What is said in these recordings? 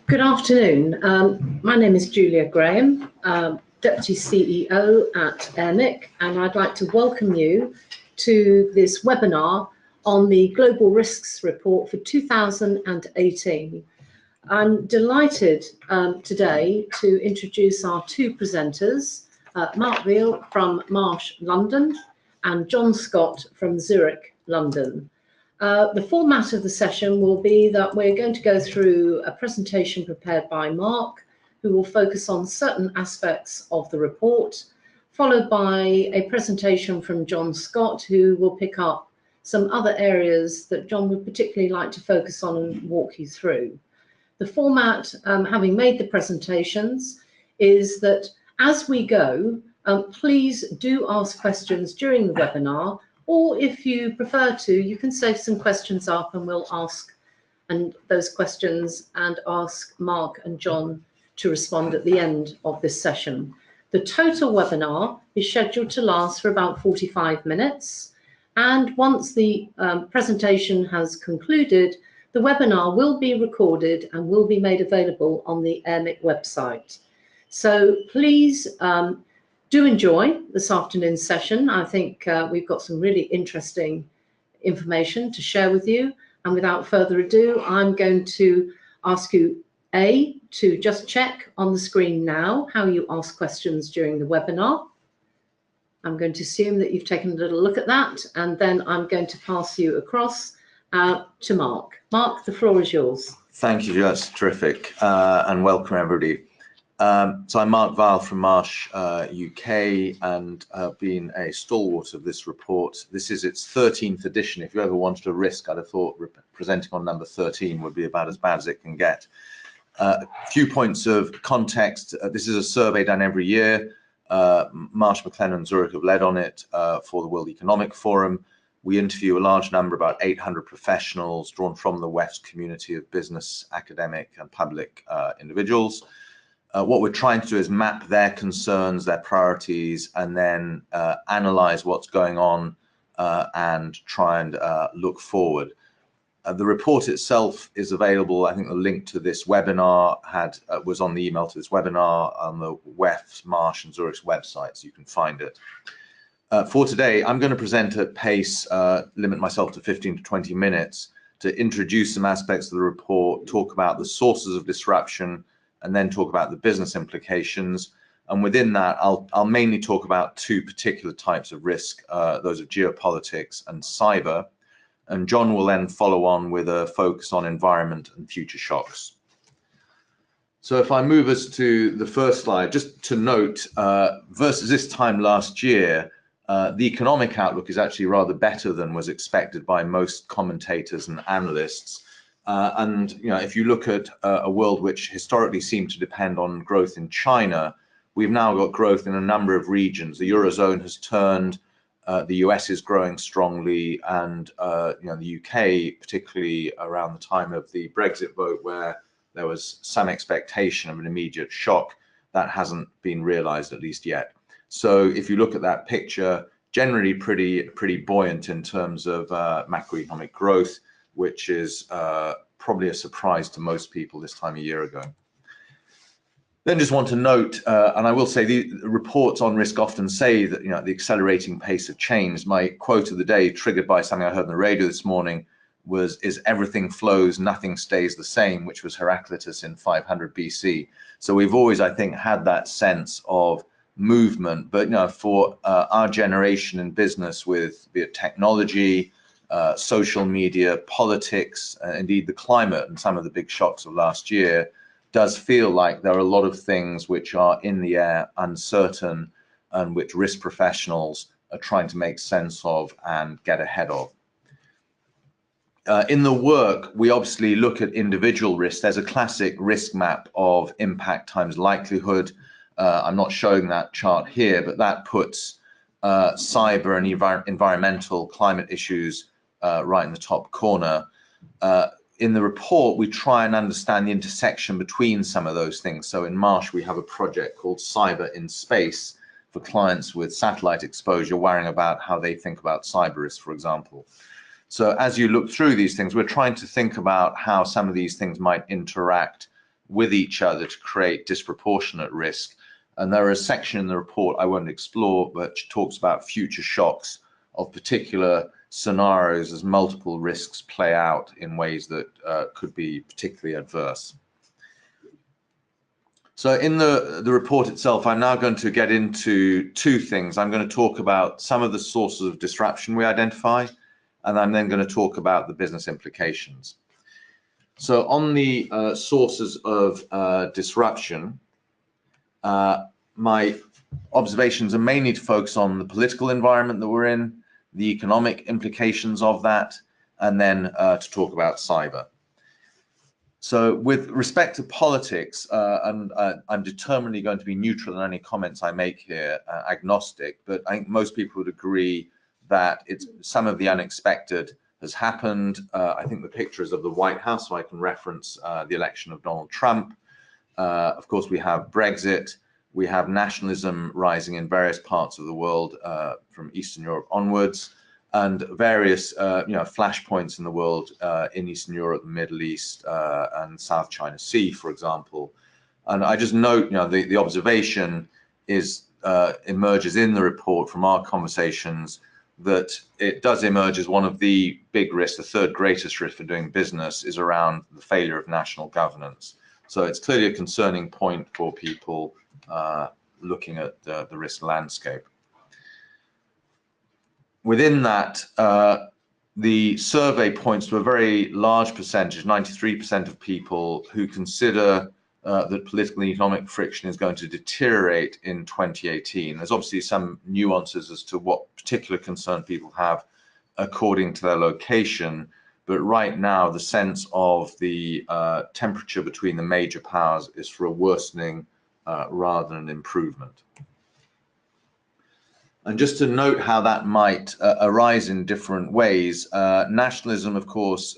Good afternoon. My name is Julia Graham, Deputy CEO at Airmic, and I'd like to welcome you to this webinar on the Global Risks Report for 2018. I'm delighted today to introduce our two presenters, Mark Weil from Marsh, London, and John Scott from Zurich, London. The format of the session will be that we're going to go through a presentation prepared by Mark, who will focus on certain aspects of the report, followed by a presentation from John Scott, who will pick up some other areas that John would particularly like to focus on and walk you through. The format, having made the presentations, is that as we go, please do ask questions during the webinar, or if you prefer to, you can save some questions up and we'll ask those questions and ask Mark and John to respond at the end of this session. The total webinar is scheduled to last for about 45 minutes. And once the presentation has concluded, the webinar will be recorded and will be made available on the Airmic website. So please do enjoy this afternoon's session. I think we've got some really interesting information to share with you. And without further ado, I'm going to ask you, to just check on the screen now how you ask questions during the webinar. I'm going to assume that you've taken a little look at that, and then I'm going to pass you across to Mark. Mark, the floor is yours. Thank you, that's terrific, and welcome everybody. So I'm Mark Weil from Marsh UK, and been a stalwart of this report. This is its 13th edition. If you ever wanted a risk, I'd have thought presenting on number 13 would be about as bad as it can get. A few points of context. This is a survey done every year. Marsh, McLennan and Zurich have led on it for the World Economic Forum. We interview a large number, about 800 professionals drawn from the WEF's community of business, academic and public individuals. What we're trying to do is map their concerns, their priorities, and then analyze what's going on and try and look forward. The report itself is available. I think the link to this webinar was on the email to this webinar on the WEF, Marsh and Zurich's website, so you can find it. For today, I'm going to present at pace, limit myself to 15 to 20 minutes to introduce some aspects of the report, talk about the sources of disruption, and then talk about the business implications. And within that, I'll mainly talk about two particular types of risk, those of geopolitics and cyber. And John will then follow on with a focus on environment and future shocks. So if I move us to the first slide, just to note, versus this time last year, the economic outlook is actually rather better than was expected by most commentators and analysts. And if you look at a world which historically seemed to depend on growth in China, we've now got growth in a number of regions. The Eurozone has turned, the US is growing strongly, and the UK, particularly around the time of the Brexit vote, where there was some expectation of an immediate shock, that hasn't been realized, at least yet. So if you look at that picture, generally pretty buoyant in terms of macroeconomic growth, which is probably a surprise to most people this time a year ago. Then just want to note, and I will say the reports on risk often say that the accelerating pace of change. My quote of the day, triggered by something I heard on the radio this morning, is everything flows, nothing stays the same, which was Heraclitus in 500 BC. So we've always, I think, had that sense of movement, but for our generation in business, with be it technology, social media, politics, indeed the climate and some of the big shocks of last year, does feel like there are a lot of things which are in the air, uncertain, and which risk professionals are trying to make sense of and get ahead of. In the work, we obviously look at individual risks. There's a classic risk map of impact times likelihood. I'm not showing that chart here, but that puts cyber and environmental climate issues right in the top corner. In the report, we try and understand the intersection between some of those things. So in Marsh, we have a project called Cyber in Space for clients with satellite exposure, worrying about how they think about cyber risk, for example. So as you look through these things, we're trying to think about how some of these things might interact with each other to create disproportionate risk. And there is a section in the report I won't explore, but talks about future shocks of particular scenarios as multiple risks play out in ways that could be particularly adverse. So in the report itself, I'm now going to get into two things. I'm going to talk about some of the sources of disruption we identify, and I'm then going to talk about the business implications. So on the sources of disruption, my observations are mainly to focus on the political environment that we're in, the economic implications of that, and then to talk about cyber. So with respect to politics, and I'm determinedly going to be neutral in any comments I make here, agnostic, but I think most people would agree that some of the unexpected has happened. I think the pictures of the White House, so I can reference the election of Donald Trump. Of course, we have Brexit. We have nationalism rising in various parts of the world from Eastern Europe onwards, and various flashpoints in the world in Eastern Europe, the Middle East, and South China Sea, for example. And I just note, the observation is emerges in the report from our conversations that it does emerge as one of the big risks. The third greatest risk for doing business is around the failure of national governance. So it's clearly a concerning point for people looking at the risk landscape. Within that, the survey points to a very large percentage, 93% of people who consider that political and economic friction is going to deteriorate in 2018. There's obviously some nuances as to what particular concern people have according to their location, but right now the sense of the temperature between the major powers is for a worsening rather than an improvement. And just to note how that might arise in different ways, nationalism, of course,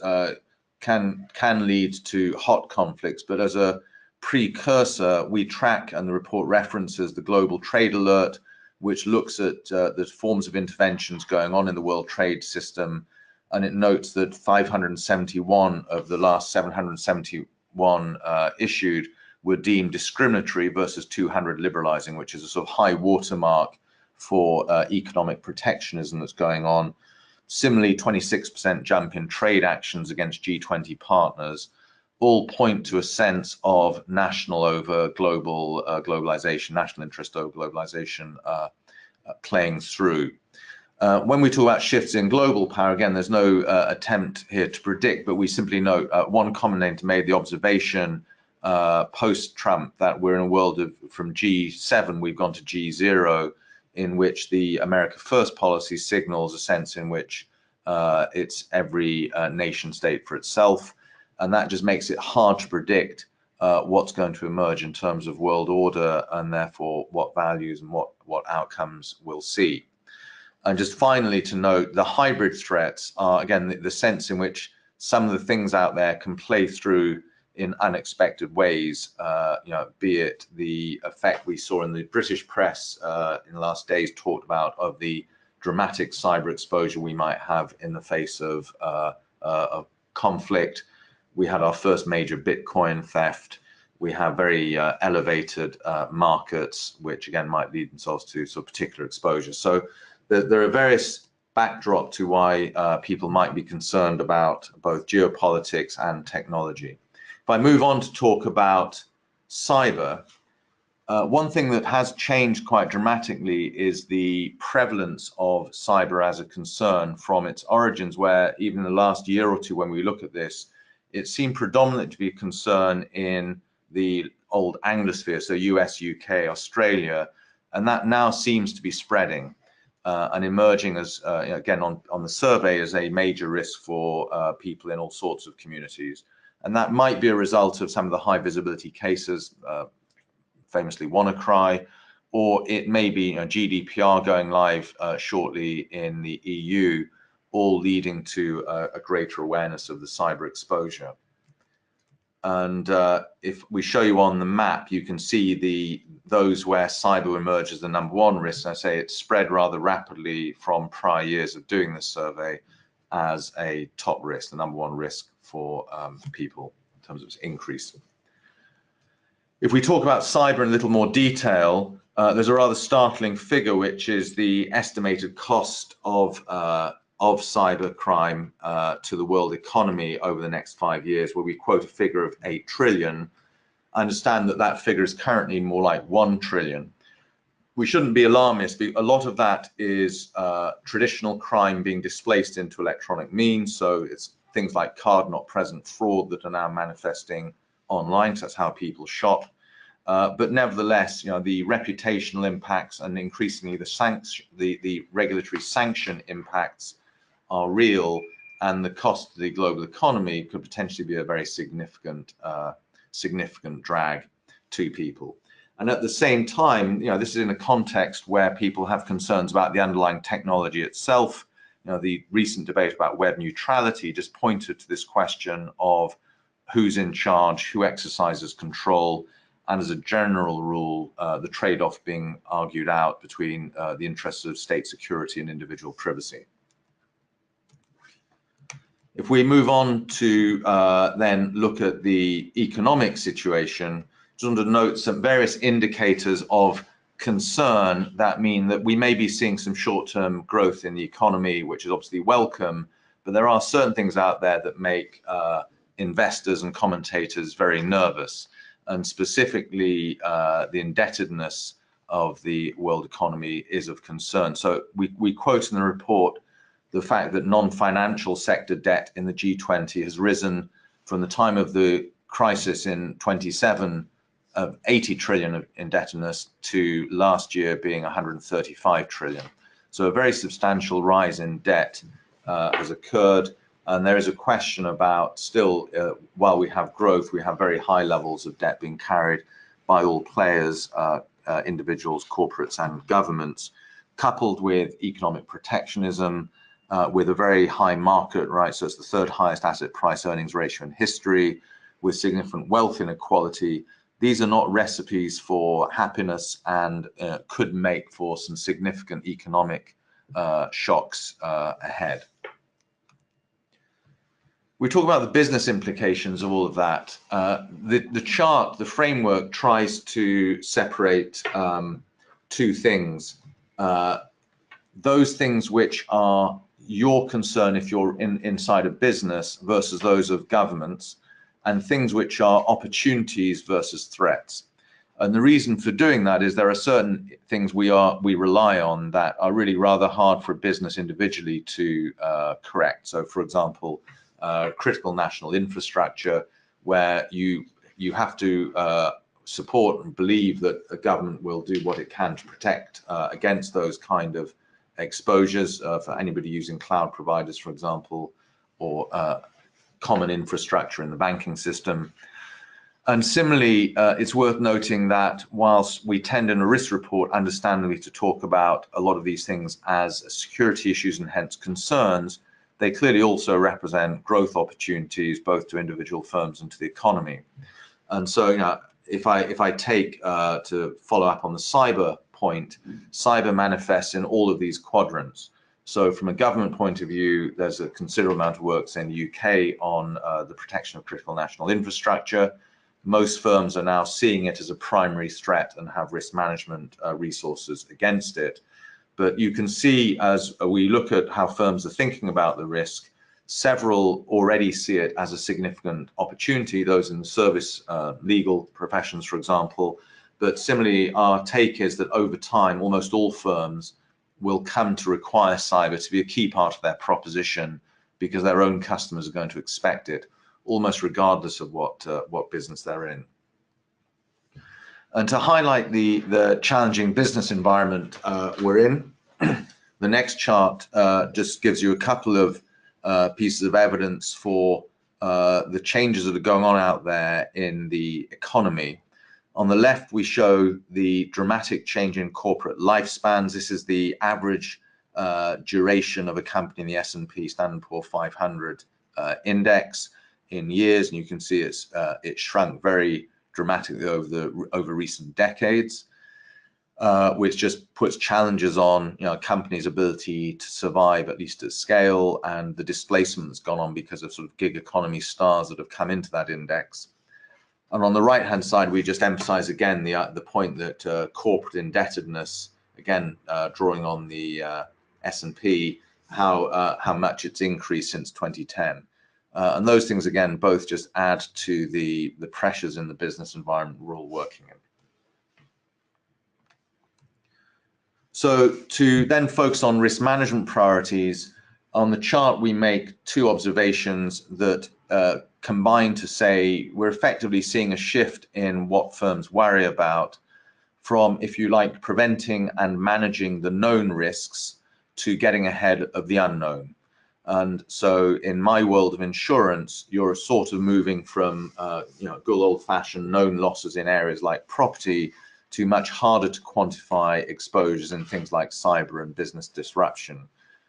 can lead to hot conflicts, but as a precursor, we track, and the report references the Global Trade Alert, which looks at the forms of interventions going on in the world trade system, and it notes that 571 of the last 771 issued were deemed discriminatory versus 200 liberalizing, which is a sort of high watermark for economic protectionism that's going on. Similarly, 26% jump in trade actions against G20 partners all point to a sense of national over global globalization, national interest over globalization playing through. When we talk about shifts in global power, again, there's no attempt here to predict, but we simply note one commentator made the observation post-Trump that we're in a world of, from G7, we've gone to G0, in which the America First policy signals a sense in which it's every nation state for itself. And that just makes it hard to predict what's going to emerge in terms of world order, and therefore what values and what outcomes we'll see. And just finally to note, the hybrid threats are, again, the sense in which some of the things out there can play through in unexpected ways, be it the effect we saw in the British press in the last days talked about of the dramatic cyber exposure we might have in the face of conflict. We had our first major Bitcoin theft. We have very elevated markets, which again might lead themselves to sort of particular exposure. So there are various backdrop to why people might be concerned about both geopolitics and technology. If I move on to talk about cyber, one thing that has changed quite dramatically is the prevalence of cyber as a concern from its origins, where even in the last year or two, when we look at this, it seemed predominant to be a concern in the old Anglosphere, so US, UK, Australia, and that now seems to be spreading and emerging as, again, on the survey as a major risk for people in all sorts of communities. And that might be a result of some of the high visibility cases, famously WannaCry, or it may be GDPR going live shortly in the EU, all leading to a greater awareness of the cyber exposure. And if we show you on the map, you can see those where cyber emerges as the #1 risk. And I say it's spread rather rapidly from prior years of doing this survey as a top risk, the #1 risk for people in terms of its increase. If we talk about cyber in a little more detail, there's a rather startling figure, which is the estimated cost of cyber crime to the world economy over the next 5 years, where we quote a figure of 8 trillion. I understand that that figure is currently more like 1 trillion. We shouldn't be alarmist. A lot of that is traditional crime being displaced into electronic means. So it's things like card not present fraud that are now manifesting online. So that's how people shop. But nevertheless, the reputational impacts and increasingly the regulatory sanction impacts are real, and the cost to the global economy could potentially be a very significant drag to people. And at the same time, this is in a context where people have concerns about the underlying technology itself. The recent debate about web neutrality just pointed to this question of who's in charge, who exercises control, and as a general rule, the trade-off being argued out between the interests of state security and individual privacy. If we move on to then look at the economic situation, just want to note some various indicators of concern that mean that we may be seeing some short-term growth in the economy, which is obviously welcome, but there are certain things out there that make investors and commentators very nervous, and specifically the indebtedness of the world economy is of concern. So we quote in the report the fact that non-financial sector debt in the G20 has risen from the time of the crisis in 27 of 80 trillion of indebtedness to last year being 135 trillion. So a very substantial rise in debt has occurred, and there is a question about still, while we have growth, we have very high levels of debt being carried by all players, individuals, corporates and governments, coupled with economic protectionism, with a very high market, right? So it's the third highest asset price earnings ratio in history, with significant wealth inequality. These are not recipes for happiness, and could make for some significant economic shocks ahead. We talk about the business implications of all of that. The chart, the framework, tries to separate two things. Those things which are your concern if you're inside a business versus those of governments, and things which are opportunities versus threats. And the reason for doing that is there are certain things we rely on that are really rather hard for a business individually to correct. So, for example, critical national infrastructure, where you have to support and believe that the government will do what it can to protect against those kind of exposures for anybody using cloud providers, for example, or common infrastructure in the banking system. And similarly, it's worth noting that whilst we tend in a risk report, understandably, to talk about a lot of these things as security issues and hence concerns, they clearly also represent growth opportunities both to individual firms and to the economy. And so, if I take to follow up on the cyber point, cyber manifests in all of these quadrants. So from a government point of view, there's a considerable amount of work, say in the UK, on the protection of critical national infrastructure. Most firms are now seeing it as a primary threat and have risk management resources against it. But you can see, as we look at how firms are thinking about the risk, several already see it as a significant opportunity, those in the service legal professions, for example. But similarly, our take is that over time, almost all firms will come to require cyber to be a key part of their proposition, because their own customers are going to expect it, almost regardless of what business they're in. And to highlight the challenging business environment we're in, the next chart just gives you a couple of pieces of evidence for the changes that are going on out there in the economy. On the left, we show the dramatic change in corporate lifespans. This is the average duration of a company in the S&P Standard & Poor's 500 index in years, and you can see it's shrunk very dramatically over recent decades, which just puts challenges on companies' ability to survive, at least at scale, and the displacement that's gone on because of sort of gig economy stars that have come into that index. And on the right-hand side, we just emphasize again the point that corporate indebtedness, again, drawing on the S&P, how much it's increased since 2010. And those things, again, both just add to the pressures in the business environment we're all working in. So to then focus on risk management priorities, on the chart we make two observations that combine to say we're effectively seeing a shift in what firms worry about from, if you like, preventing and managing the known risks to getting ahead of the unknown. And so in my world of insurance, you're sort of moving from good old-fashioned known losses in areas like property to much harder to quantify exposures in things like cyber and business disruption.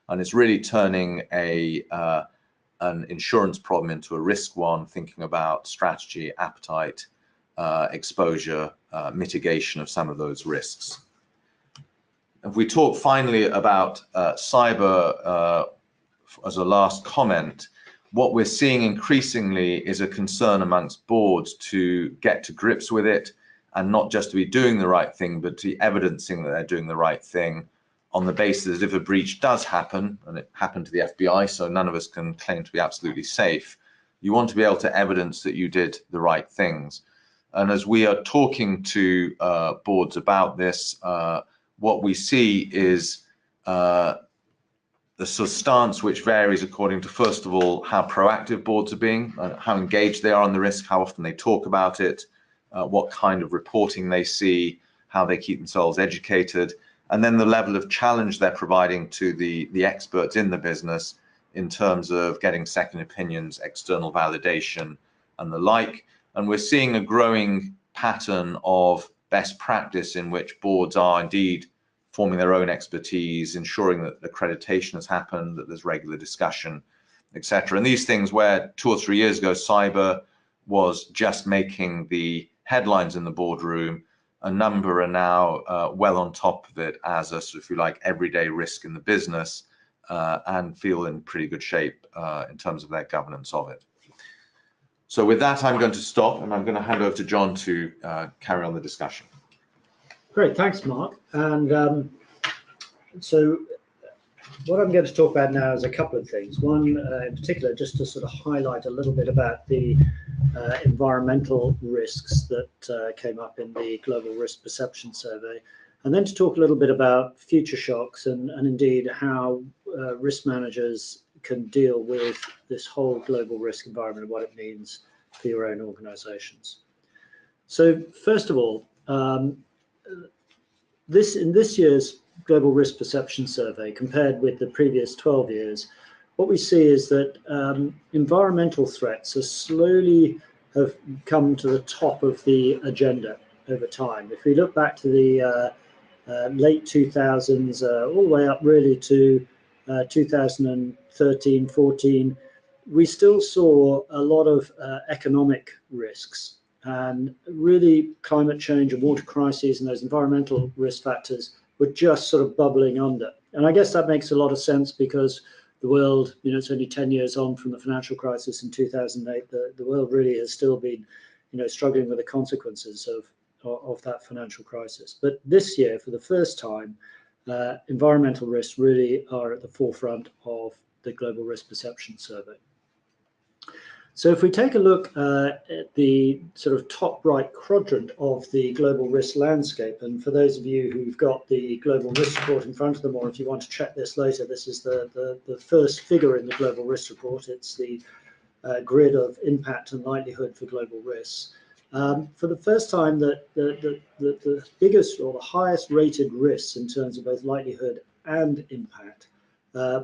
And it's really turning an insurance problem into a risk one, thinking about strategy, appetite, exposure, mitigation of some of those risks. If we talk finally about cyber as a last comment, what we're seeing increasingly is a concern amongst boards to get to grips with it, and not just to be doing the right thing, but to be evidencing that they're doing the right thing on the basis that if a breach does happen, and it happened to the FBI, so none of us can claim to be absolutely safe, you want to be able to evidence that you did the right things. And as we are talking to boards about this, what we see is the sort of stance which varies according to, first of all, how proactive boards are being, how engaged they are on the risk, how often they talk about it, what kind of reporting they see, how they keep themselves educated, and then the level of challenge they're providing to the experts in the business in terms of getting second opinions, external validation, and the like. And we're seeing a growing pattern of best practice in which boards are indeed forming their own expertise, ensuring that accreditation has happened, that there's regular discussion, etc. And these things where 2 or 3 years ago cyber was just making the headlines in the boardroom, a number are now well on top of it as a sort of, if you like, everyday risk in the business, and feel in pretty good shape in terms of their governance of it. So with that, I'm going to stop, and I'm going to hand over to John to carry on the discussion. Great, thanks, Mark. And so what I'm going to talk about now is a couple of things. One in particular, just to sort of highlight a little bit about the environmental risks that came up in the Global Risk Perception Survey, and then to talk a little bit about future shocks and indeed how risk managers can deal with this whole global risk environment and what it means for your own organizations. So first of all, in this year's Global Risk Perception Survey, compared with the previous 12 years, what we see is that environmental threats are slowly have come to the top of the agenda over time. If we look back to the late 2000s, all the way up really to 2013, 14, we still saw a lot of economic risks, and really climate change and water crises and those environmental risk factors were just sort of bubbling under. And I guess that makes a lot of sense because the world, it's only 10 years on from the financial crisis in 2008. The world really has still been, struggling with the consequences of that financial crisis. But this year, for the first time, environmental risks really are at the forefront of the Global Risk Perception Survey. So if we take a look at the sort of top right quadrant of the global risk landscape, and for those of you who've got the global risk report in front of them, or if you want to check this later, this is the first figure in the global risk report. It's the grid of impact and likelihood for global risks. For the first time, the biggest or the highest rated risks in terms of both likelihood and impact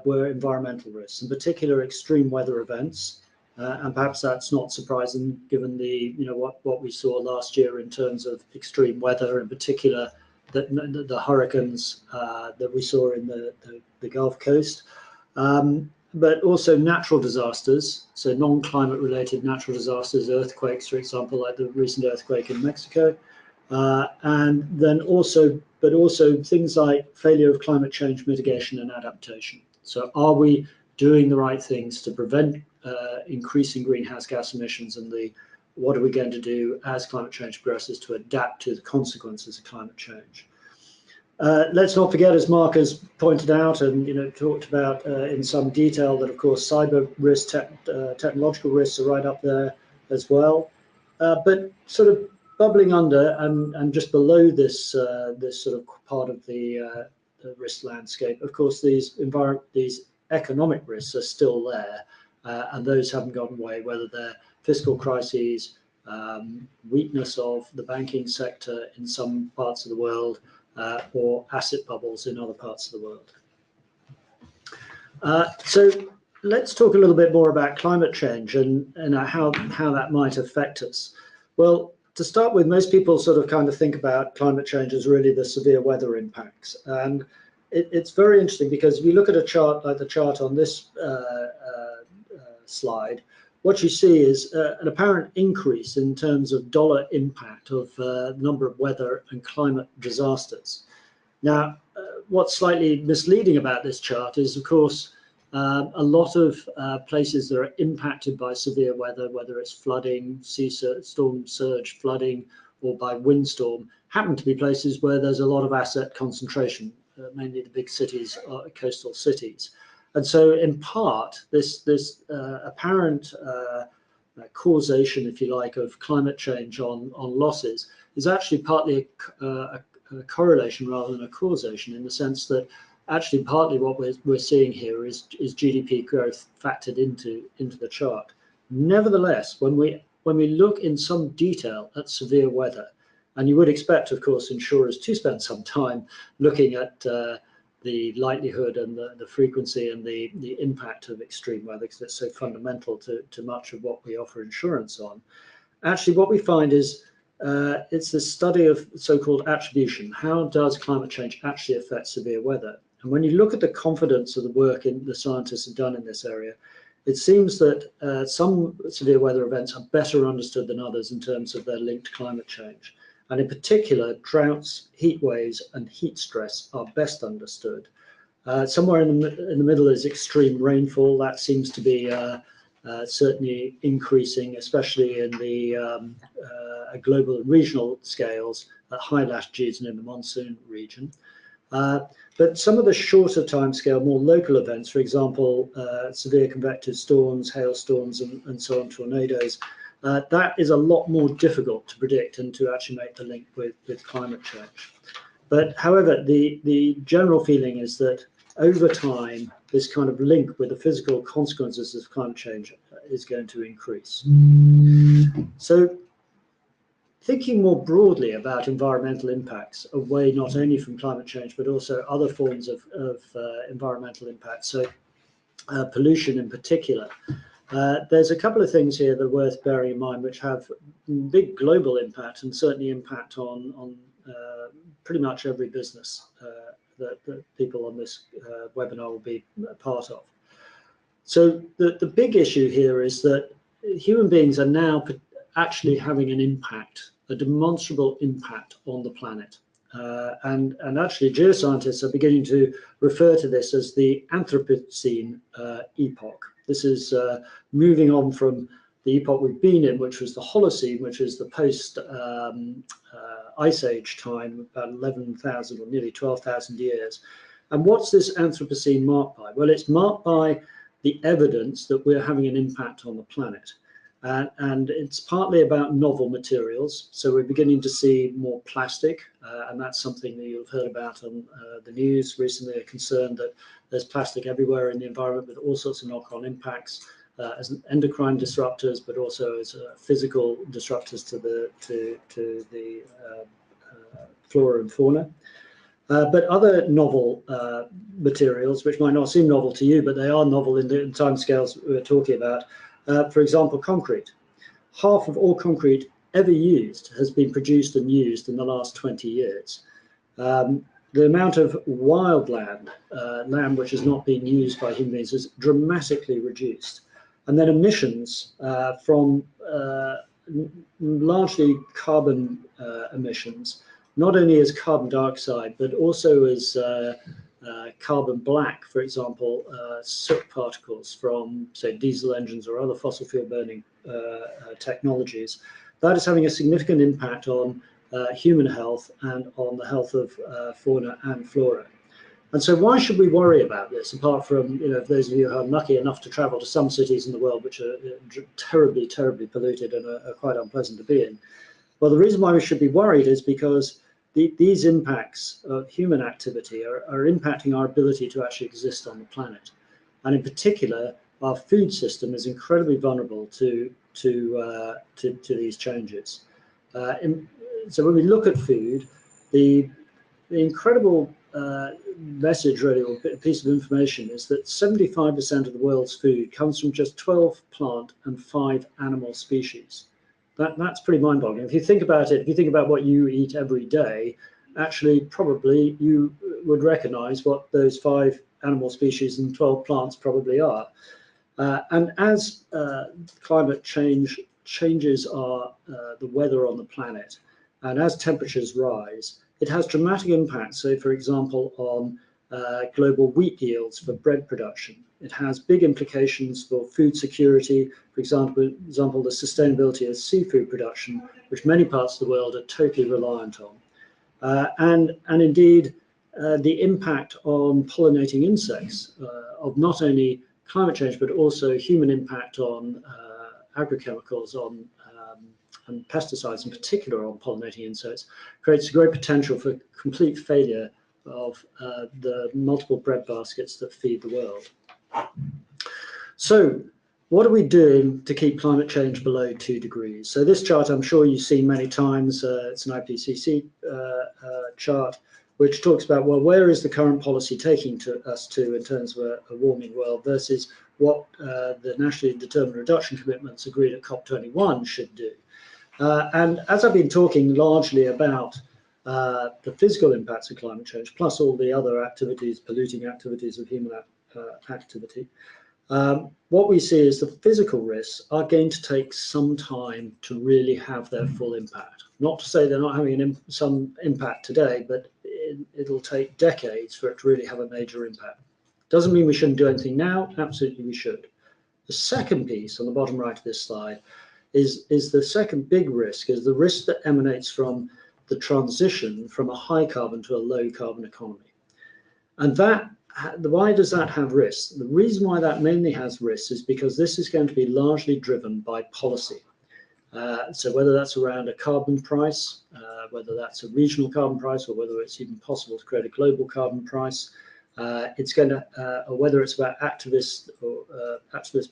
were environmental risks, in particular extreme weather events. And perhaps that's not surprising given the what we saw last year in terms of extreme weather, in particular the hurricanes that we saw in the Gulf Coast, but also natural disasters, so non-climate related natural disasters, earthquakes, for example, like the recent earthquake in Mexico, and then also things like failure of climate change mitigation and adaptation. So are we doing the right things to prevent increasing greenhouse gas emissions and the what are we going to do as climate change progresses to adapt to the consequences of climate change. Let's not forget, as Mark has pointed out and talked about in some detail, that of course cyber risks, technological risks are right up there as well. But sort of bubbling under and just below this this sort of part of the risk landscape, of course, these economic risks are still there, and those haven't gone away, whether they're fiscal crises, weakness of the banking sector in some parts of the world, or asset bubbles in other parts of the world. So let's talk a little bit more about climate change and how that might affect us. Well, to start with, most people sort of kind of think about climate change as really the severe weather impacts. And it's very interesting, because if you look at a chart like the chart on this slide, what you see is an apparent increase in terms of dollar impact of the number of weather and climate disasters. Now, what's slightly misleading about this chart is, of course, a lot of places that are impacted by severe weather, whether it's flooding, storm surge flooding, or by windstorm, happen to be places where there's a lot of asset concentration, mainly the big cities, coastal cities. And so, in part, this apparent causation, if you like, of climate change on losses is actually partly a correlation rather than a causation, in the sense that actually partly what we're seeing here is GDP growth factored into the chart. Nevertheless, when we look in some detail at severe weather, and you would expect, of course, insurers to spend some time looking at the likelihood and the frequency and the impact of extreme weather, because it's so fundamental to much of what we offer insurance on. Actually, what we find is it's this study of so-called attribution. How does climate change actually affect severe weather? And when you look at the confidence of the work the scientists have done in this area, it seems that some severe weather events are better understood than others in terms of their link to climate change. And in particular, droughts, heat waves, and heat stress are best understood. Somewhere in the middle is extreme rainfall. That seems to be certainly increasing, especially in the global and regional scales at high latitudes and in the monsoon region. But some of the shorter timescale, more local events, for example, severe convective storms, hailstorms, and so on, tornadoes, that is a lot more difficult to predict and to actually make the link with climate change. But however, the general feeling is that over time, this kind of link with the physical consequences of climate change is going to increase. So, thinking more broadly about environmental impacts, away not only from climate change, but also other forms of environmental impacts, so pollution in particular, there's a couple of things here that are worth bearing in mind, which have big global impact and certainly impact on pretty much every business that people on this webinar will be a part of. So the big issue here is that human beings are now actually having an impact, a demonstrable impact on the planet. And actually geoscientists are beginning to refer to this as the Anthropocene epoch. This is moving on from the epoch we've been in, which was the Holocene, which is the post Ice Age time, about 11,000 or nearly 12,000 years. And what's this Anthropocene marked by? Well, it's marked by the evidence that we're having an impact on the planet. And it's partly about novel materials. So we're beginning to see more plastic, and that's something that you've heard about on the news recently, a concern that there's plastic everywhere in the environment with all sorts of knock-on impacts as endocrine disruptors, but also as physical disruptors to the flora and fauna. But other novel materials, which might not seem novel to you, but they are novel in the timescales we're talking about. For example, concrete. Half of all concrete ever used has been produced and used in the last 20 years. The amount of wild land which has not been used by human beings is dramatically reduced. And then emissions from largely carbon emissions, not only as carbon dioxide, but also as carbon black, for example, soot particles from, say, diesel engines or other fossil fuel burning technologies, that is having a significant impact on human health and on the health of fauna and flora. And so why should we worry about this, apart from, those of you who are lucky enough to travel to some cities in the world which are terribly, terribly polluted and are quite unpleasant to be in? Well, the reason why we should be worried is because these impacts of human activity are impacting our ability to actually exist on the planet. And in particular, our food system is incredibly vulnerable to these changes. So when we look at food, the incredible message, really, or piece of information, is that 75% of the world's food comes from just 12 plant and 5 animal species. That's pretty mind-boggling. If you think about it, if you think about what you eat every day, actually probably you would recognize what those 5 animal species and 12 plants probably are. And as climate change changes the weather on the planet, and as temperatures rise, it has dramatic impacts, say, for example, on global wheat yields for bread production. It has big implications for food security, for example, the sustainability of seafood production, which many parts of the world are totally reliant on. And indeed, the impact on pollinating insects of not only climate change, but also human impact on agrochemicals, and pesticides in particular on pollinating insects, creates a great potential for complete failure of the multiple bread baskets that feed the world. So what are we doing to keep climate change below 2 degrees? So this chart, I'm sure you've seen many times. It's an IPCC chart, which talks about, well, where is the current policy taking us to in terms of a warming world versus what the nationally determined reduction commitments agreed at COP21 should do. And as I've been talking largely about the physical impacts of climate change, plus all the other activities, polluting activities of human activity, what we see is the physical risks are going to take some time to really have their full impact. Not to say they're not having some impact today, but it'll take decades for it to really have a major impact. Doesn't mean we shouldn't do anything now. Absolutely we should. The second piece on the bottom right of this slide is the second big risk, is the risk that emanates from the transition from a high carbon to a low carbon economy. And why does that have risks? The reason why that mainly has risks is because this is going to be largely driven by policy. So whether that's around a carbon price, whether that's a regional carbon price, or whether it's even possible to create a global carbon price, it's going to, or whether it's about activist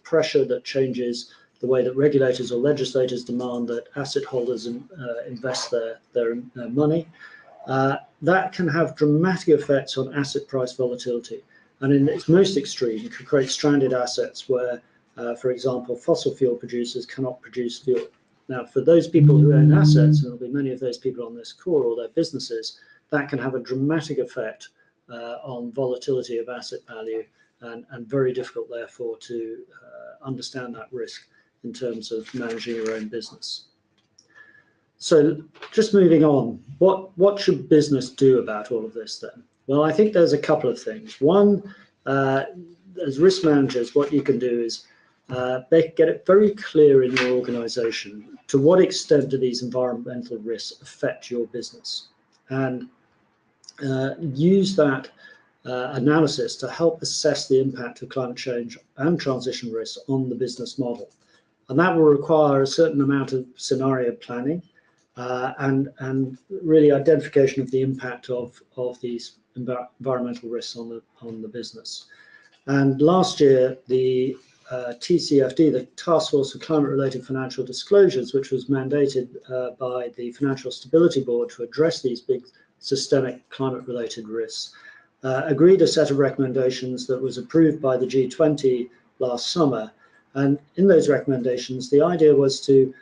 pressure that changes the way that regulators or legislators demand that asset holders invest their money. That can have dramatic effects on asset price volatility. And in its most extreme, it could create stranded assets where, for example, fossil fuel producers cannot produce fuel. Now, for those people who own assets, and there'll be many of those people on this call or their businesses, that can have a dramatic effect on volatility of asset value, and very difficult, therefore, to understand that risk in terms of managing your own business. So just moving on, what should business do about all of this then? Well, I think there's a couple of things. One, as risk managers, what you can do is get it very clear in your organization to what extent do these environmental risks affect your business, and use that analysis to help assess the impact of climate change and transition risks on the business model. And that will require a certain amount of scenario planning and really identification of the impact of these environmental risks on the business. And last year, the TCFD, the Task Force for Climate-Related Financial Disclosures, which was mandated by the Financial Stability Board to address these big systemic climate-related risks, agreed a set of recommendations that was approved by the G20 last summer. And in those recommendations, the idea was to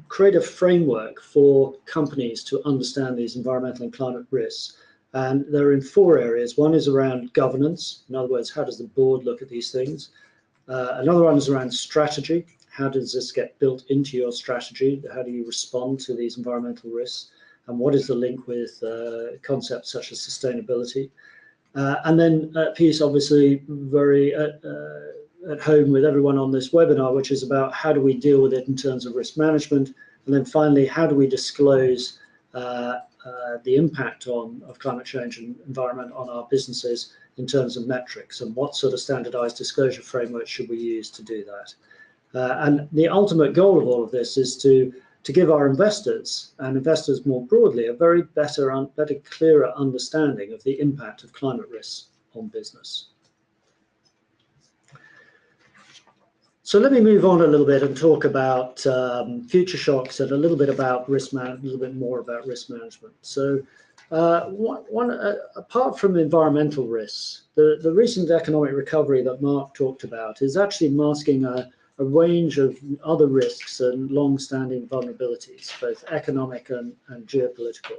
create a framework for companies to understand these environmental and climate risks. And they're in 4 areas. One is around governance. In other words, how does the board look at these things? Another one is around strategy. How does this get built into your strategy? How do you respond to these environmental risks? And what is the link with concepts such as sustainability? And then a piece, obviously, very at home with everyone on this webinar, which is about how do we deal with it in terms of risk management, and then finally, how do we disclose the impact of climate change and environment on our businesses in terms of metrics, and what sort of standardized disclosure framework should we use to do that. And the ultimate goal of all of this is to give our investors and investors more broadly a very better, clearer understanding of the impact of climate risks on business. So let me move on a little bit and talk about future shocks and a little bit about a little bit more about risk management. So apart from environmental risks, the recent economic recovery that Mark talked about is actually masking a range of other risks and long-standing vulnerabilities, both economic and geopolitical.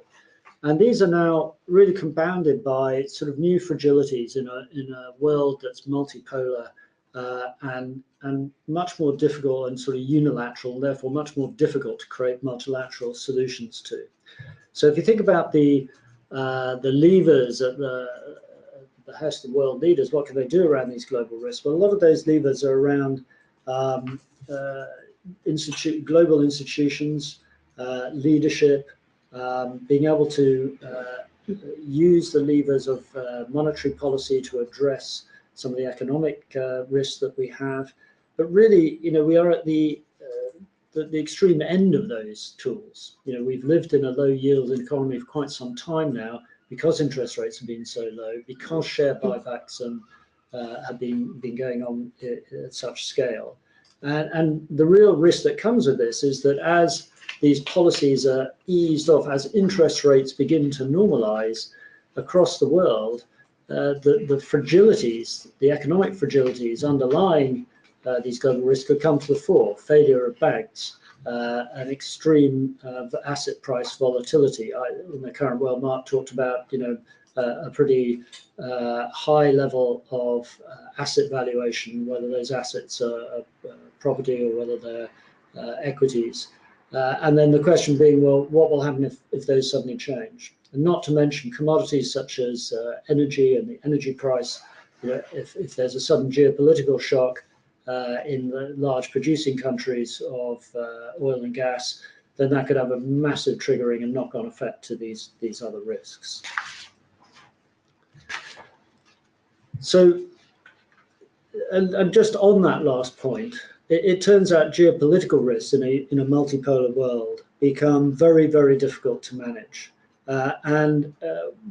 And these are now really compounded by sort of new fragilities in a world that's multipolar and much more difficult and sort of unilateral, and therefore much more difficult to create multilateral solutions to. So if you think about the levers at the behest of world leaders, what can they do around these global risks? Well, a lot of those levers are around global institutions, leadership, being able to use the levers of monetary policy to address some of the economic risks that we have. But really, we are at the extreme end of those tools. We've lived in a low yield economy for quite some time now because interest rates have been so low, because share buybacks have been going on at such scale. And the real risk that comes with this is that as these policies are eased off, as interest rates begin to normalize across the world, the fragilities, the economic fragilities underlying these global risks could come to the fore. Failure of banks, an extreme asset price volatility. In the current world, Mark talked about a pretty high level of asset valuation, whether those assets are property or whether they're equities. And then the question being, well, what will happen if those suddenly change? And not to mention commodities such as energy and the energy price. If there's a sudden geopolitical shock in the large producing countries of oil and gas, then that could have a massive triggering and knock-on effect to these other risks. So, and just on that last point, it turns out geopolitical risks in a multipolar world become very, very difficult to manage.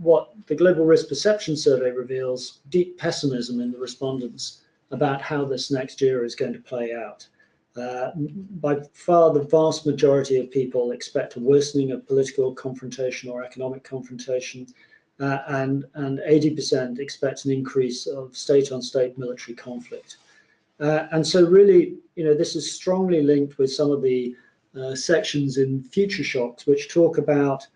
What the Global Risk Perception Survey reveals, deep pessimism in the respondents about how this next year is going to play out. By far, the vast majority of people expect a worsening of political confrontation or economic confrontation, and 80% expect an increase of state-on-state military conflict. And so really, this is strongly linked with some of the sections in Future Shocks, which talk about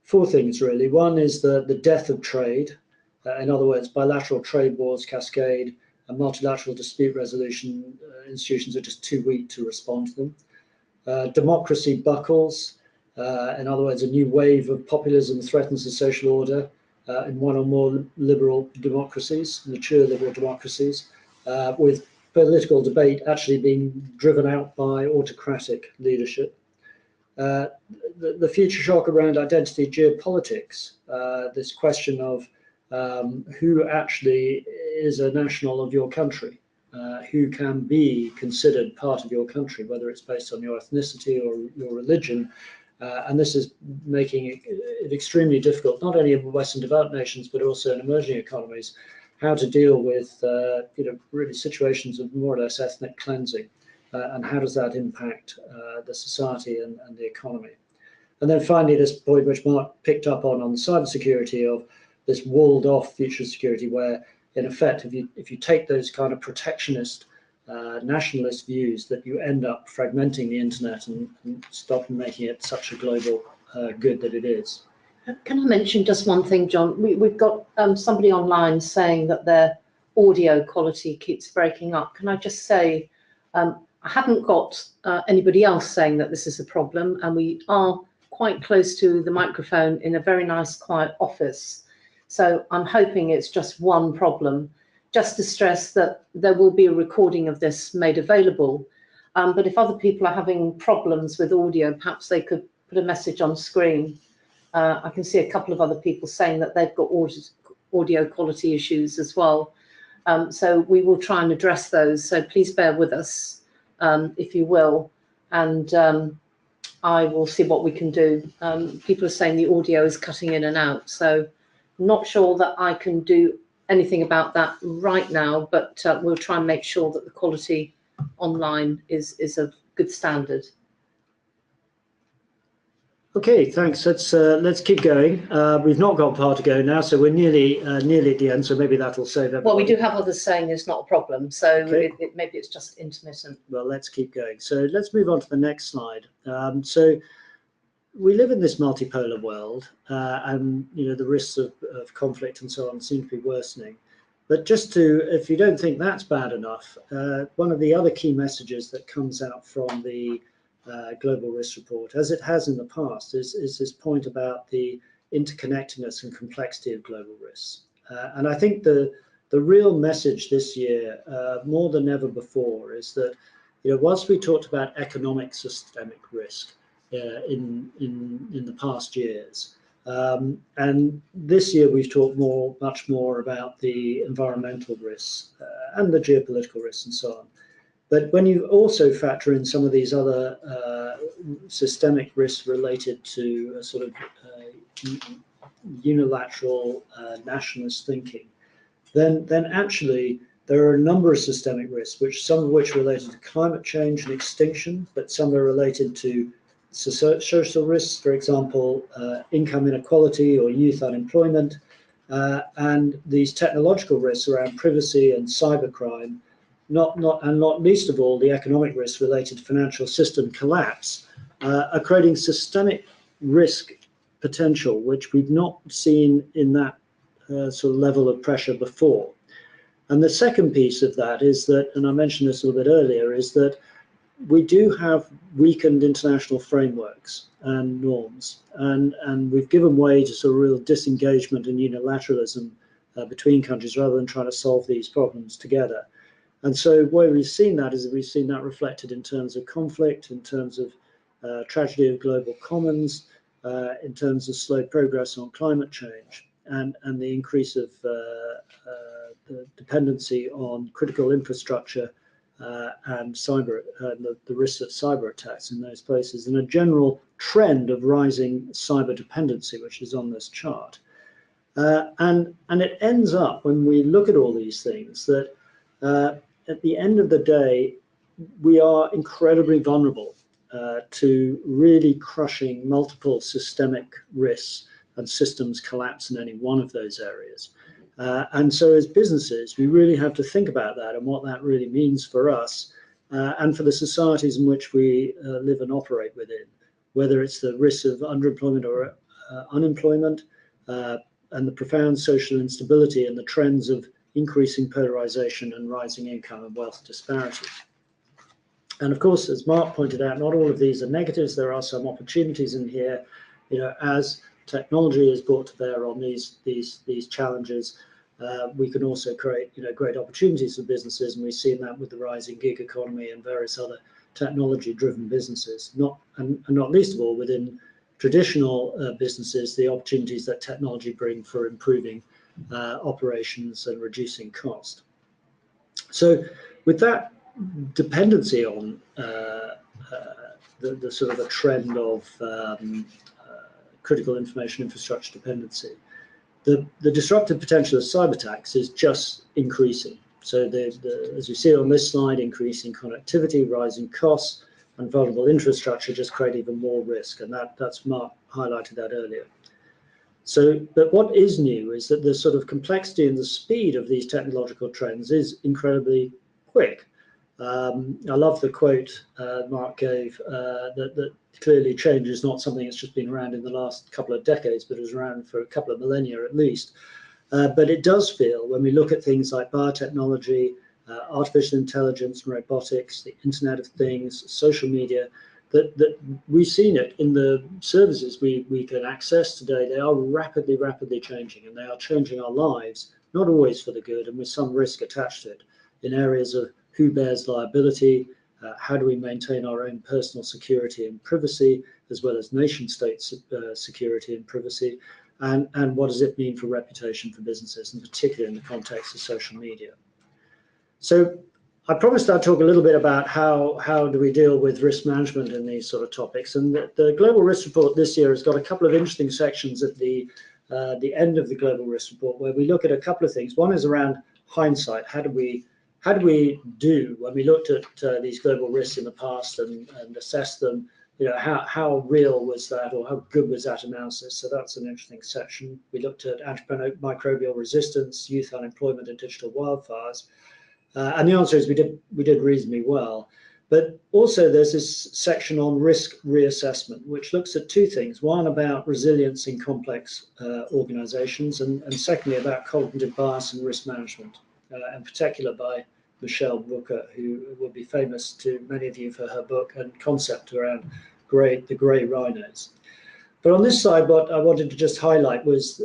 four things, really. One is the death of trade. In other words, bilateral trade wars cascade, and multilateral dispute resolution institutions are just too weak to respond to them. Democracy buckles. In other words, a new wave of populism threatens the social order in one or more liberal democracies, mature liberal democracies, with political debate actually being driven out by autocratic leadership. The future shock around identity geopolitics, this question of who actually is a national of your country, who can be considered part of your country, whether it's based on your ethnicity or your religion. And this is making it extremely difficult, not only in Western developed nations, but also in emerging economies, how to deal with really situations of more or less ethnic cleansing, and how does that impact the society and the economy. And then finally, this point which Mark picked up on the cybersecurity of this walled off future security, where in effect, if you take those kind of protectionist, nationalist views, that you end up fragmenting the internet and stop making it such a global good that it is. Can I mention just one thing, John? We've got somebody online saying that their audio quality keeps breaking up. Can I just say, I haven't got anybody else saying that this is a problem, and we are quite close to the microphone in a very nice quiet office. So I'm hoping it's just one problem. just to stress that there will be a recording of this made available. But if other people are having problems with audio, perhaps they could put a message on screen. I can see a couple of other people saying that they've got audio quality issues as well. So we will try and address those. So please bear with us, if you will. And I will see what we can do. People are saying the audio is cutting in and out. So I'm not sure that I can do anything about that right now, but we'll try and make sure that the quality online is of good standard. Okay, thanks. Let's keep going. We've not got far to go now, so we're nearly at the end. So maybe that'll save everybody. Well, we do have others saying it's not a problem, so Okay. maybe it's just intermittent. Well, let's keep going. So let's move on to the next slide. So we live in this multipolar world, and the risks of conflict and so on seem to be worsening. But if you don't think that's bad enough, one of the other key messages that comes out from the Global Risk Report, as it has in the past, is this point about the interconnectedness and complexity of global risks. And I think the real message this year, more than ever before, is that whilst we talked about economic systemic risk in the past years, and this year we've talked much more about the environmental risks and the geopolitical risks and so on. But when you also factor in some of these other systemic risks related to a sort of unilateral nationalist thinking, then actually there are a number of systemic risks, some of which are related to climate change and extinction, but some are related to social risks, for example, income inequality or youth unemployment, and these technological risks around privacy and cybercrime, not least of all the economic risks related to financial system collapse, are creating systemic risk potential, which we've not seen in that sort of level of pressure before. And the second piece of that is that, and I mentioned this a little bit earlier, is that we do have weakened international frameworks and norms, and we've given way to sort of real disengagement and unilateralism between countries rather than trying to solve these problems together. And so where we've seen that is we've seen that reflected in terms of conflict, in terms of tragedy of global commons, in terms of slow progress on climate change, and the increase of the dependency on critical infrastructure and the risks of cyber attacks in those places, and a general trend of rising cyber dependency, which is on this chart. And it ends up, when we look at all these things, that at the end of the day, we are incredibly vulnerable to really crushing multiple systemic risks and systems collapse in any one of those areas. And so as businesses, we really have to think about that and what that really means for us and for the societies in which we live and operate within, whether it's the risk of underemployment or unemployment, and the profound social instability and the trends of increasing polarization and rising income and wealth disparity. And of course, as Mark pointed out, not all of these are negatives. There are some opportunities in here, as technology is brought to bear on these challenges. We can also create, great opportunities for businesses, and we've seen that with the rising gig economy and various other technology-driven businesses. And not least of all within traditional businesses, the opportunities that technology bring for improving operations and reducing cost. So, with that dependency on the sort of a trend of critical information infrastructure dependency, the disruptive potential of cyber attacks is just increasing. So as you see on this slide, increasing connectivity, rising costs, and vulnerable infrastructure just create even more risk, and that's Mark highlighted that earlier. So, but what is new is that the sort of complexity and the speed of these technological trends is incredibly quick. I love the quote Mark gave, that clearly change is not something that's just been around in the last couple of decades, but is around for a couple of millennia at least. But it does feel, when we look at things like biotechnology, artificial intelligence and robotics, the Internet of Things, social media, that we've seen it in the services we can access today. They are rapidly changing, and they are changing our lives not always for the good, and with some risk attached to it in areas of who bears liability, how do we maintain our own personal security and privacy, as well as nation-state security and privacy, and what does it mean for reputation for businesses, and particularly in the context of social media. So I promised I'd talk a little bit about how do we deal with risk management in these sort of topics, and the Global Risk Report this year has got a couple of interesting sections at the end of the Global Risk Report where we look at a couple of things. One is around hindsight. How do we do when we looked at these global risks in the past and assessed them? How real was that, or how good was that analysis? So that's an interesting section. We looked at antimicrobial resistance, youth unemployment, and digital wildfires. And the answer is we did reasonably well. But also there's this section on risk reassessment, which looks at two things. One, about resilience in complex organizations, and secondly, about cognitive bias and risk management, in particular by Michelle Booker, who will be famous to many of you for her book and concept around the grey rhinos. But on this side, what I wanted to just highlight was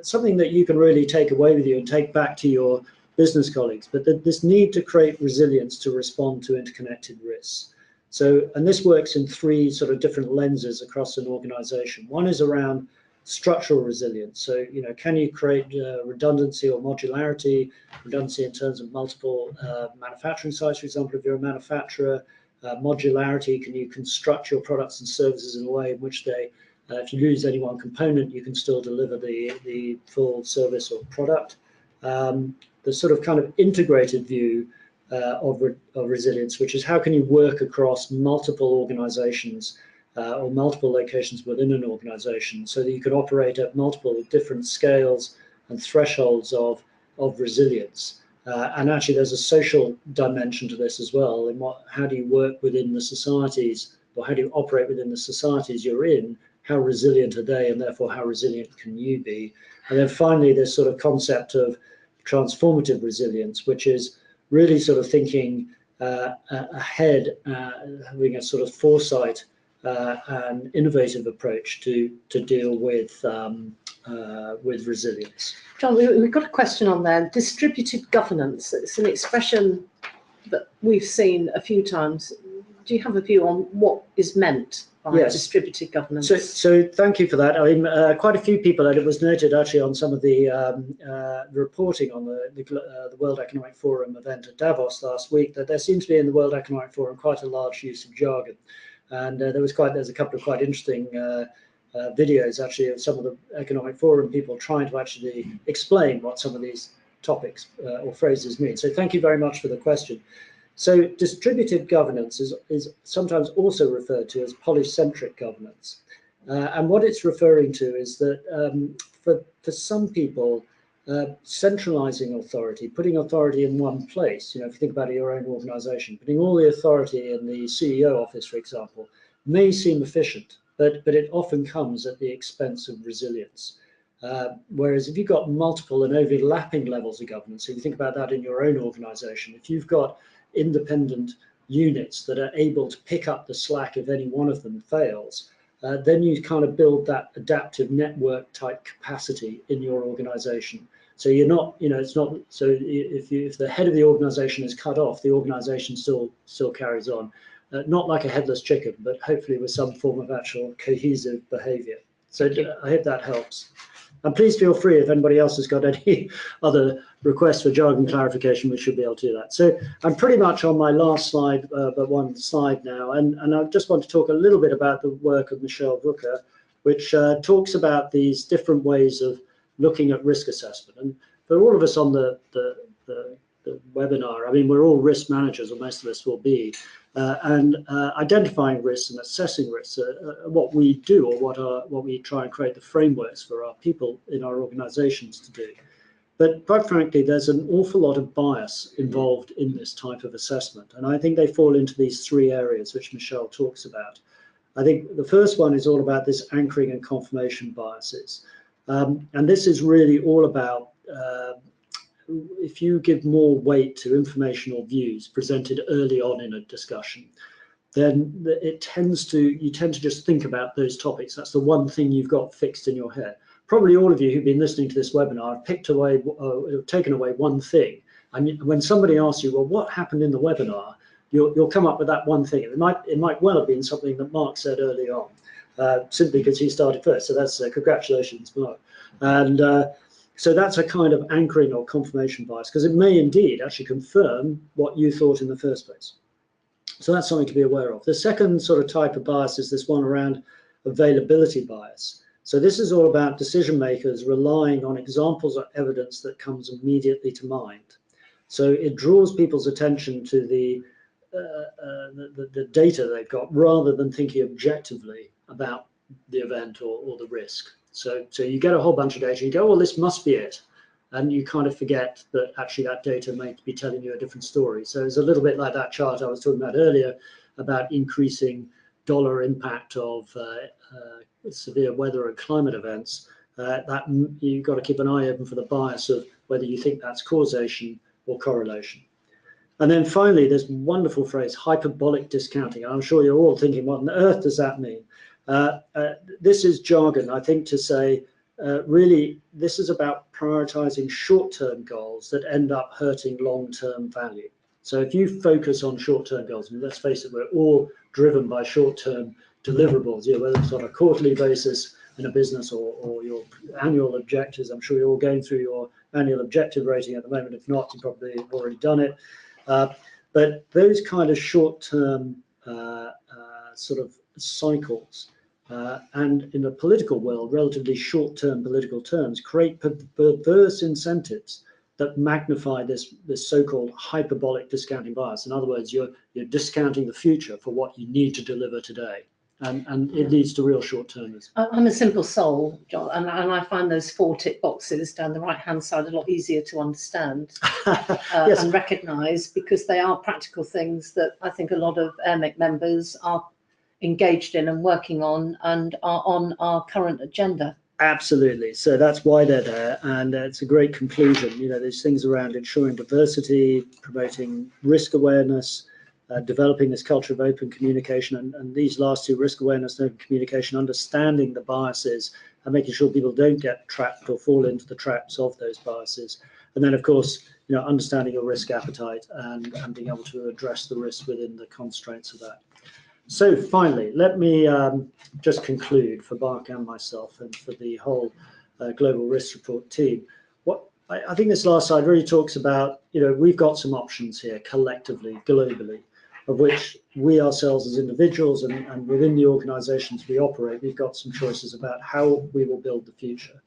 something that you can really take away with you and take back to your business colleagues, but this need to create resilience to respond to interconnected risks. So, and this works in three sort of different lenses across an organization. One is around structural resilience. So, can you create redundancy or modularity, redundancy in terms of multiple manufacturing sites, for example, if you're a manufacturer, modularity, can you construct your products and services in a way in which they, if you lose any one component, you can still deliver the full service or product. The sort of kind of integrated view of resilience, which is how can you work across multiple organizations or multiple locations within an organization so that you can operate at multiple different scales and thresholds of resilience. And actually there's a social dimension to this as well, in how do you work within the societies, or how do you operate within the societies you're in, how resilient are they, and therefore how resilient can you be? And then finally this sort of concept of transformative resilience, which is really sort of thinking ahead, having a sort of foresight and innovative approach to deal with resilience. John, we've got a question on there. Distributed governance. It's an expression that we've seen a few times. Do you have a view on what is meant by distributed governance? So thank you for that. I mean, quite a few people, and it was noted actually on some of the reporting on the World Economic Forum event at Davos last week, that there seems to be in the World Economic Forum quite a large use of jargon. And there's a couple of quite interesting videos actually of some of the Economic Forum people trying to actually explain what some of these topics or phrases mean. So thank you very much for the question. So distributed governance is sometimes also referred to as polycentric governance. And what it's referring to is that for some people, centralizing authority, putting authority in one place, if you think about your own organization, putting all the authority in the CEO office, for example, may seem efficient, but it often comes at the expense of resilience. Whereas if you've got multiple and overlapping levels of governance, so if you think about that in your own organization, if you've got independent units that are able to pick up the slack if any one of them fails, then you kind of build that adaptive network type capacity in your organization. So you're not, it's not, so if the head of the organization is cut off, the organization still carries on. Not like a headless chicken, but hopefully with some form of actual cohesive behavior. So I hope that helps. And please feel free if anybody else has got any other requests for jargon clarification, we should be able to do that. So I'm pretty much on my last slide, but one slide now. And I just want to talk a little bit about the work of Michelle Booker, which talks about these different ways of looking at risk assessment. And for all of us on the webinar, I mean, we're all risk managers, or most of us will be, and identifying risks and assessing risks are what we do, or what we try and create the frameworks for our people in our organizations to do. But quite frankly, there's an awful lot of bias involved in this type of assessment. And I think they fall into these three areas, which Michelle talks about. I think the first one is all about this anchoring and confirmation biases. And this is really all about if you give more weight to information or views presented early on in a discussion, then you tend to just think about those topics. That's the one thing you've got fixed in your head. probably all of you who've been listening to this webinar have picked away, taken away one thing. And when somebody asks you, well, what happened in the webinar, you'll come up with that one thing. It might well have been something that Mark said early on, simply because he started first. So that's congratulations, Mark. And so that's a kind of anchoring or confirmation bias, because it may indeed actually confirm what you thought in the first place. So that's something to be aware of. The second sort of type of bias is this one around availability bias. So this is all about decision makers relying on examples or evidence that comes immediately to mind. So it draws people's attention to the data they've got, rather than thinking objectively about the event or the risk. So you get a whole bunch of data, you go, well, this must be it. And you kind of forget that actually that data may be telling you a different story. So it's a little bit like that chart I was talking about earlier about increasing dollar impact of severe weather and climate events. That you've got to keep an eye open for the bias of whether you think that's causation or correlation. And then finally, this wonderful phrase, hyperbolic discounting. I'm sure you're all thinking, what on earth does that mean? This is jargon, I think, to say, really, this is about prioritizing short-term goals that end up hurting long-term value. So if you focus on short-term goals, and let's face it, we're all driven by short-term deliverables, whether it's on a quarterly basis in a business or your annual objectives. I'm sure you're all going through your annual objective rating at the moment. If not, you've probably already done it. But those kind of short-term sort of cycles, and in the political world, relatively short-term political terms, create perverse incentives that magnify this so-called hyperbolic discounting bias. In other words, you're discounting the future for what you need to deliver today. And it leads to real short-termism. I'm a simple soul, John, and I find those 4 tick boxes down the right-hand side a lot easier to understand yes. and recognise, because they are practical things that I think a lot of Airmic members are engaged in and working on and are on our current agenda. Absolutely. So that's why they're there, and it's a great conclusion. There's things around ensuring diversity, promoting risk awareness, developing this culture of open communication, and these last two, risk awareness and open communication, understanding the biases and making sure people don't get trapped or fall into the traps of those biases. And then, of course, understanding your risk appetite and being able to address the risk within the constraints of that. So finally, let me just conclude for Mark and myself and for the whole Global Risk Report team. I think this last slide really talks about, we've got some options here collectively, globally, of which we ourselves as individuals and within the organizations we operate, we've got some choices about how we will build the future.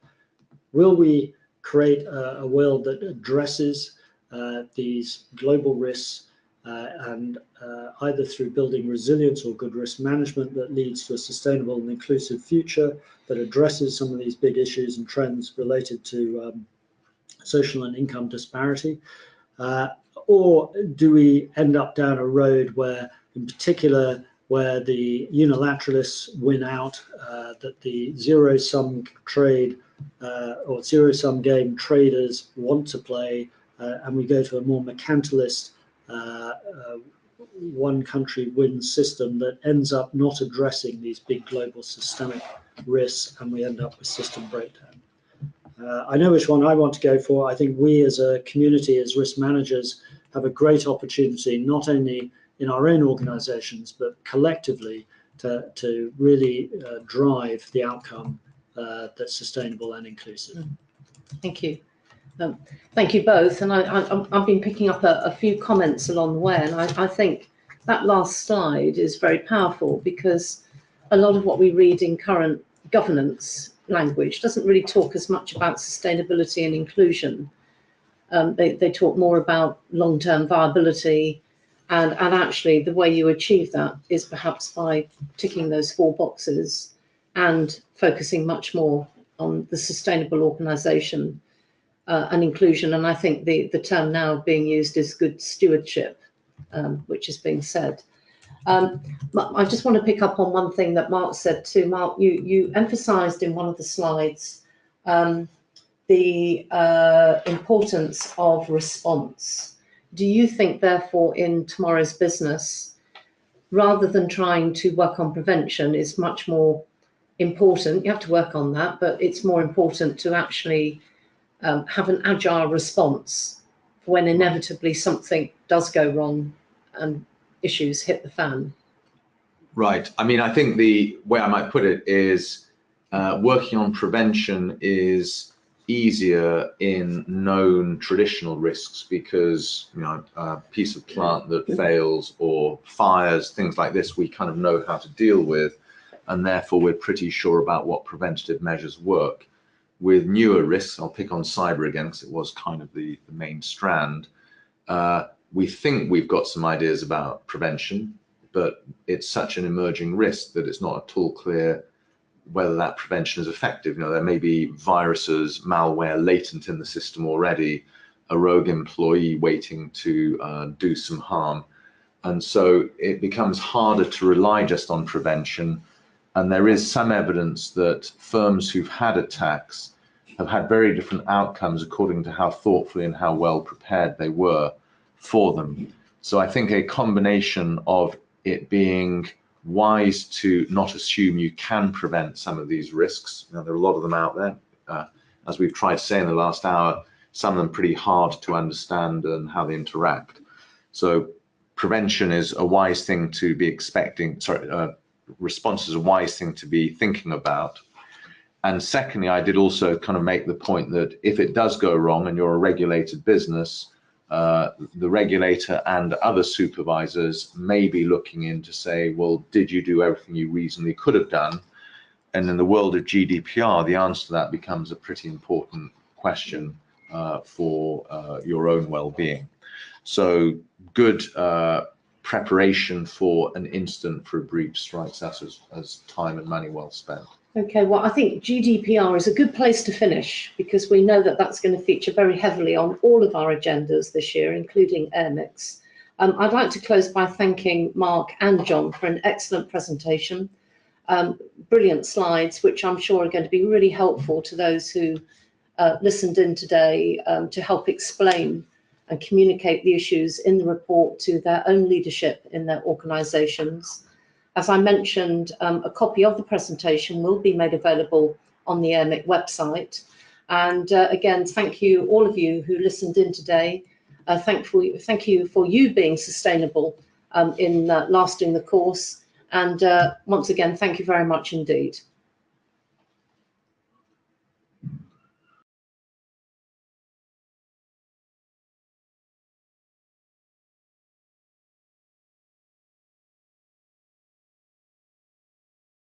Will we create a world that addresses these global risks and either through building resilience or good risk management that leads to a sustainable and inclusive future that addresses some of these big issues and trends related to social and income disparity? Or do we end up down a road where, in particular, where the unilateralists win out, that the zero-sum trade or zero-sum game traders want to play, and we go to a more mercantilist one country wins system that ends up not addressing these big global systemic risks, and we end up with system breakdown? I know which one I want to go for. I think we as a community, as risk managers, have a great opportunity, not only in our own organizations, but collectively to really drive the outcome that's sustainable and inclusive. Thank you. Thank you both. And I've been picking up a few comments along the way, and I think that last slide is very powerful, because a lot of what we read in current governance language doesn't really talk as much about sustainability and inclusion. They talk more about long-term viability, and actually the way you achieve that is perhaps by ticking those 4 boxes and focusing much more on the sustainable organisation and inclusion. And I think the term now being used is good stewardship, which is being said. I just want to pick up on one thing that Mark said too. Mark, you emphasised in one of the slides the importance of response. Do you think, therefore, in tomorrow's business, rather than trying to work on prevention, is much more important. You have to work on that, but it's more important to actually have an agile response when inevitably something does go wrong and issues hit the fan. Right. I mean, I think the way I might put it is working on prevention is easier in known traditional risks because, you know, a piece of plant that fails or fires, things like this, we kind of know how to deal with, and therefore we're pretty sure about what preventative measures work. With newer risks, I'll pick on cyber again because it was kind of the main strand, we think we've got some ideas about prevention, but it's such an emerging risk that it's not at all clear whether that prevention is effective. You know, there may be viruses, malware latent in the system already, a rogue employee waiting to do some harm. And so it becomes harder to rely just on prevention. And there is some evidence that firms who've had attacks have had very different outcomes according to how thoughtfully and how well prepared they were for them. So I think a combination of it being wise to not assume you can prevent some of these risks. Now, there are a lot of them out there. As we've tried to say in the last hour, some of them pretty hard to understand and how they interact. So prevention is a wise thing to be expecting, response is a wise thing to be thinking about. And secondly, I did also kind of make the point that if it does go wrong and you're a regulated business, the regulator and other supervisors may be looking in to say, well, did you do everything you reasonably could have done? And in the world of GDPR, the answer to that becomes a pretty important question for your own well-being. So good preparation for an incident for a breach strikes us as time and money well spent. Okay, well, I think GDPR is a good place to finish because we know that that's going to feature very heavily on all of our agendas this year, including Airmic's. I'd like to close by thanking Mark and John for an excellent presentation. Brilliant slides, which I'm sure are going to be really helpful to those who listened in today to help explain and communicate the issues in the report to their own leadership in their organisations. As I mentioned, a copy of the presentation will be made available on the Airmic website. And again, thank you, all of you who listened in today. Thank you for you being sustainable in lasting the course. And once again, thank you very much indeed.